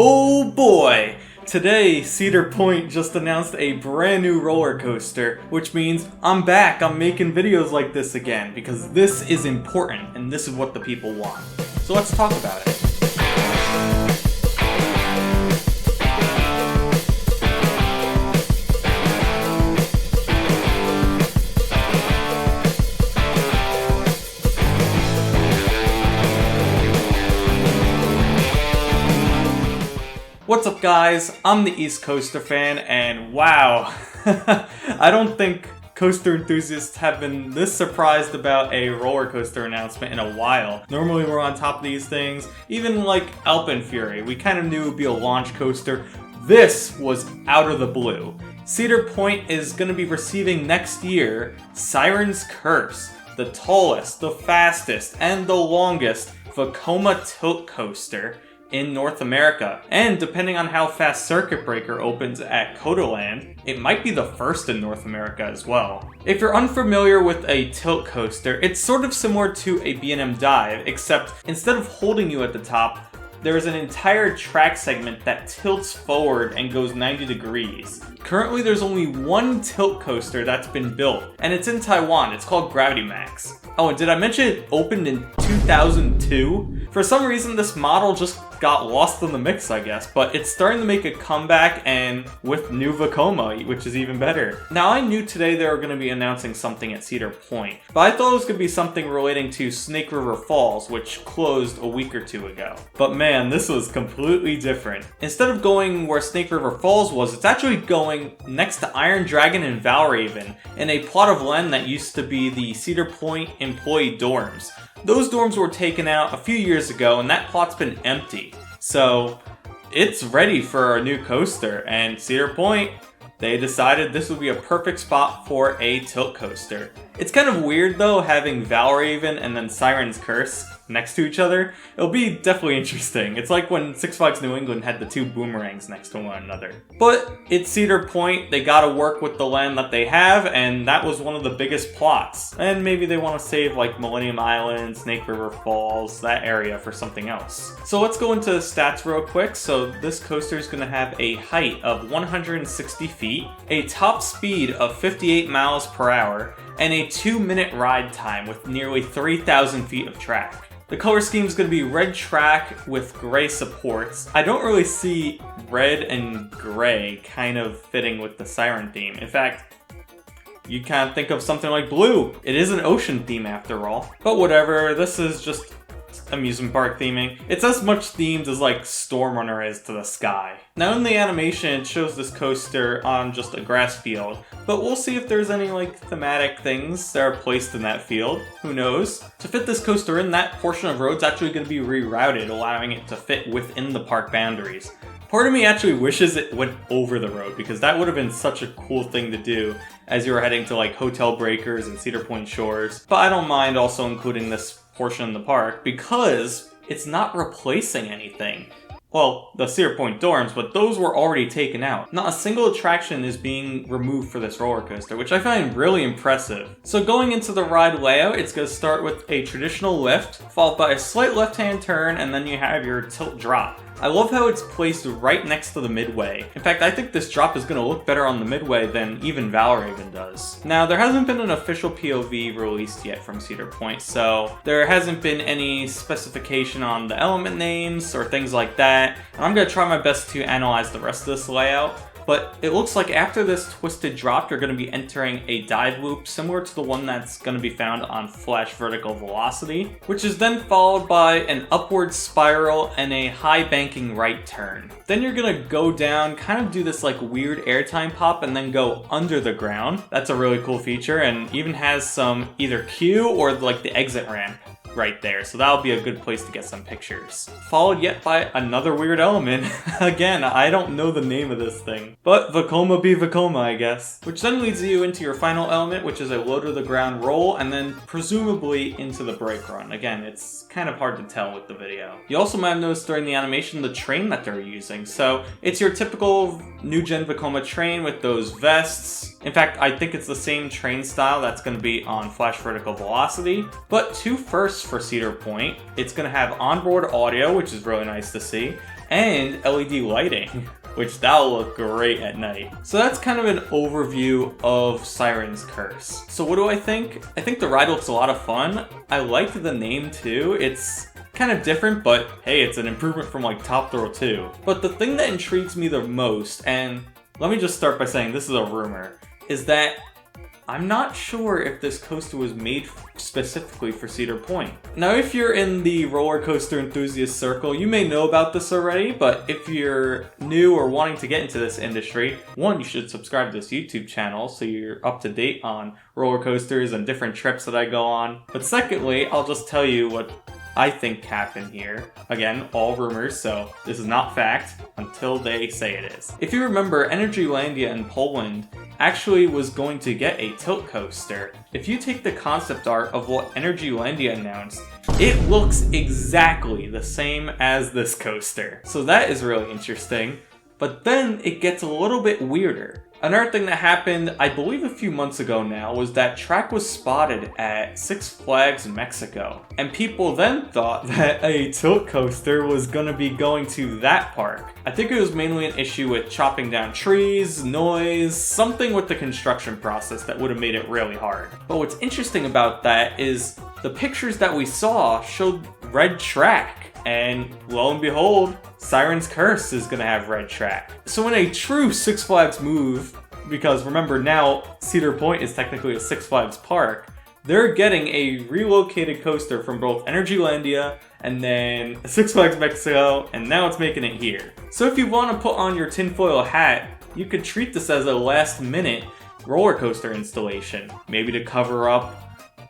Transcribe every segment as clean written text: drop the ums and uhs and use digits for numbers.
Oh boy! Today, Cedar Point just announced a brand new roller coaster, which means I'm back, I'm making videos like this again, because this is important, and this is what the people want. So let's talk about it. What's up guys, I'm the East Coaster fan, and wow, I don't think coaster enthusiasts have been this surprised about a roller coaster announcement in a while. Normally we're on top of these things, even like Alpenfury, we kind of knew it would be a launch coaster. This was out of the blue. Cedar Point is going to be receiving next year Siren's Curse, the tallest, the fastest, and the longest Vekoma tilt coaster in North America. And depending on how fast Circuit Breaker opens at Codaland, it might be the first in North America as well. If you're unfamiliar with a tilt coaster, it's sort of similar to a B&M dive, except instead of holding you at the top, there is an entire track segment that tilts forward and goes 90 degrees. Currently there's only one tilt coaster that's been built, and it's in Taiwan. It's called Gravity Max. Oh, and did I mention it opened in 2002? For some reason this model just got lost in the mix, I guess, but it's starting to make a comeback, and with new Vekoma, which is even better. Now, I knew today they were going to be announcing something at Cedar Point, but I thought it was going to be something relating to Snake River Falls, which closed a week or two ago. But man, this was completely different. Instead of going where Snake River Falls was, it's actually going next to Iron Dragon and Valraven, in a plot of land that used to be the Cedar Point employee dorms. Those dorms were taken out a few years ago, and that plot's been empty. So it's ready for a new coaster, and Cedar Point, they decided this would be a perfect spot for a tilt coaster. It's kind of weird though, having Valraven and then Siren's Curse next to each other. It'll be definitely interesting. It's like when Six Flags New England had the two boomerangs next to one another. But it's Cedar Point, they gotta work with the land that they have, and that was one of the biggest plots. And maybe they want to save like Millennium Island, Snake River Falls, that area for something else. So let's go into the stats real quick. So this coaster is gonna have a height of 160 feet, a top speed of 58 miles per hour, and a 2-minute ride time with nearly 3,000 feet of track. The color scheme is going to be red track with gray supports. I don't really see red and gray kind of fitting with the Siren theme. In fact, you kind of think of something like blue. It is an ocean theme after all. But whatever, this is just amusement park theming. It's as much themed as like Stormrunner is to the sky. Now in the animation it shows this coaster on just a grass field, but we'll see if there's any like thematic things that are placed in that field. Who knows? To fit this coaster in, that portion of road's actually going to be rerouted, allowing it to fit within the park boundaries. Part of me actually wishes it went over the road, because that would have been such a cool thing to do as you were heading to like Hotel Breakers and Cedar Point Shores. But I don't mind also including this portion in the park because it's not replacing anything. Well, the Cedar Point dorms, but those were already taken out. Not a single attraction is being removed for this roller coaster, which I find really impressive. So going into the ride layout, it's going to start with a traditional lift, followed by a slight left-hand turn, and then you have your tilt drop. I love how it's placed right next to the midway. In fact, I think this drop is going to look better on the midway than even Valraven does. Now, there hasn't been an official POV released yet from Cedar Point, so there hasn't been any specification on the element names or things like that, and I'm going to try my best to analyze the rest of this layout. But it looks like after this twisted drop, you're going to be entering a dive loop similar to the one that's going to be found on Flash Vertical Velocity, which is then followed by an upward spiral and a high banking right turn. Then you're going to go down, kind of do this like weird airtime pop, and then go under the ground. That's a really cool feature, and even has some either queue or like the exit ramp right there, so that'll be a good place to get some pictures. Followed yet by another weird element. Again, I don't know the name of this thing, but Vekoma be Vekoma, I guess. Which then leads you into your final element, which is a low to the ground roll, and then presumably into the brake run. Again, it's kind of hard to tell with the video. You also might have noticed during the animation the train that they're using. So it's your typical new gen Vekoma train with those vests. In fact, I think it's the same train style that's going to be on Flash Vertical Velocity, but two firsts for Cedar Point. It's going to have onboard audio, which is really nice to see, and LED lighting, which that'll look great at night. So that's kind of an overview of Siren's Curse. So what do I think? I think the ride looks a lot of fun. I like the name too. It's kind of different, but hey, it's an improvement from like Top Thrill 2. But the thing that intrigues me the most, and let me just start by saying this is a rumor, is that I'm not sure if this coaster was made specifically for Cedar Point. Now, if you're in the roller coaster enthusiast circle, you may know about this already, but if you're new or wanting to get into this industry, one, you should subscribe to this YouTube channel so you're up to date on roller coasters and different trips that I go on. But secondly, I'll just tell you what I think happened here. Again, all rumors, so this is not fact until they say it is. If you remember, Energylandia in Poland actually was going to get a tilt coaster. If you take the concept art of what Energylandia announced, it looks exactly the same as this coaster. So that is really interesting. But then it gets a little bit weirder. Another thing that happened, I believe a few months ago now, was that track was spotted at Six Flags Mexico. And people then thought that a tilt coaster was gonna be going to that park. I think it was mainly an issue with chopping down trees, noise, something with the construction process that would have made it really hard. But what's interesting about that is the pictures that we saw showed red track. And lo and behold, Siren's Curse is gonna have red track. So in a true Six Flags move, because remember now Cedar Point is technically a Six Flags park, they're getting a relocated coaster from both Energylandia and then Six Flags Mexico, and now it's making it here. So if you want to put on your tinfoil hat, you could treat this as a last minute roller coaster installation. Maybe to cover up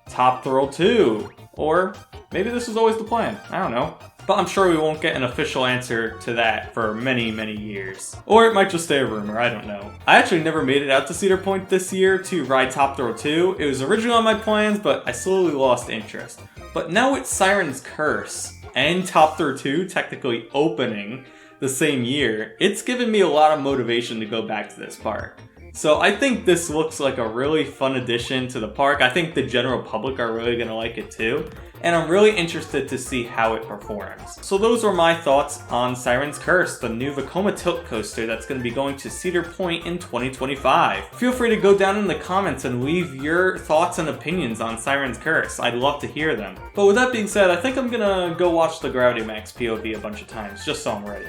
Top Thrill 2, or maybe this was always the plan, I don't know. But I'm sure we won't get an official answer to that for many, many years. Or it might just stay a rumor, I don't know. I actually never made it out to Cedar Point this year to ride Top Thrill 2. It was originally on my plans, but I slowly lost interest. But now with Siren's Curse and Top Thrill 2 technically opening the same year, it's given me a lot of motivation to go back to this park. So I think this looks like a really fun addition to the park. I think the general public are really going to like it too. And I'm really interested to see how it performs. So those were my thoughts on Siren's Curse, the new Vekoma tilt coaster that's going to be going to Cedar Point in 2025. Feel free to go down in the comments and leave your thoughts and opinions on Siren's Curse. I'd love to hear them. But with that being said, I think I'm going to go watch the Gravity Max POV a bunch of times, just so I'm ready.